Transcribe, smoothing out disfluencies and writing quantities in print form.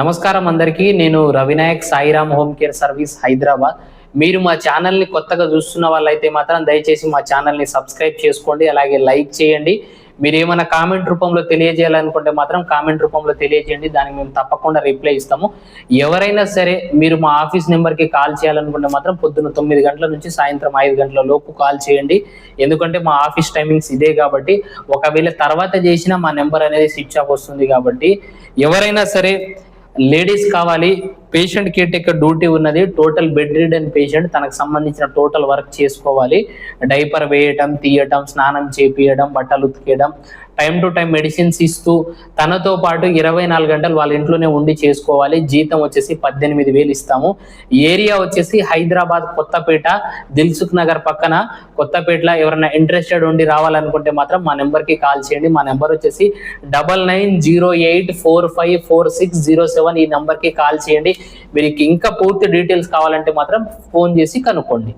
నమస్కారం అందరికీ. నేను Ravinayak Sairam home care service Hyderabad. మీరు మా ఛానల్ని కొత్తగా చూస్తున్న వాళ్ళైతే మాత్రం దయచేసి మా ఛానల్ని సబ్స్క్రైబ్ చేసుకోండి, అలాగే లైక్ చేయండి. మీరు ఏమైనా కామెంట్ రూపంలో తెలియజేయాలనుకుంటే మాత్రం కామెంట్ రూపంలో తెలియజేయండి, దానికి మేము తప్పకుండా రిప్లై ఇస్తాము. ఎవరైనా సరే మీరు మా ఆఫీస్ నెంబర్కి కాల్ చేయాలనుకుంటే మాత్రం పొద్దున్న 9 గంటల నుంచి సాయంత్రం 5 గంటల లోపు కాల్ చేయండి. ఎందుకంటే మా ఆఫీస్ టైమింగ్స్ ఇదే కాబట్టి, ఒకవేళ తర్వాత చేసినా మా నెంబర్ అనేది స్విచ్ ఆఫ్ వస్తుంది. కాబట్టి ఎవరైనా సరే లేడీస్ కావాలి, పేషెంట్ కేర్ టేకర్ డ్యూటీ ఉన్నది, టోటల్ బెడ్ రిడెన్ పేషెంట్, తనకు సంబంధించిన టోటల్ వర్క్ చేసుకోవాలి. డైపర్ వేయటం, తీయటం, స్నానం చేపియడం, బట్టలు ఉతికేయడం, టైం టు టైం మెడిసిన్స్ ఇస్తూ తనతో పాటు 24 గంటలు వాళ్ళ ఇంట్లోనే ఉండి చేసుకోవాలి. జీతం వచ్చేసి 18,000 ఇస్తాము. ఏరియా వచ్చేసి హైదరాబాద్ కొత్తపేట, దిల్సుఖ్ నగర్ పక్కన కొత్తపేటలో. ఎవరైనా ఇంట్రెస్టెడ్ ఉండి రావాలనుకుంటే మాత్రం మా నెంబర్కి కాల్ చేయండి. మా నెంబర్ వచ్చేసి 9908454607. ఈ నెంబర్కి కాల్ చేయండి. మీకు ఇంకా పూర్తి డీటెయిల్స్ కావాలంటే మాత్రం ఫోన్ చేసి కనుక్కోండి.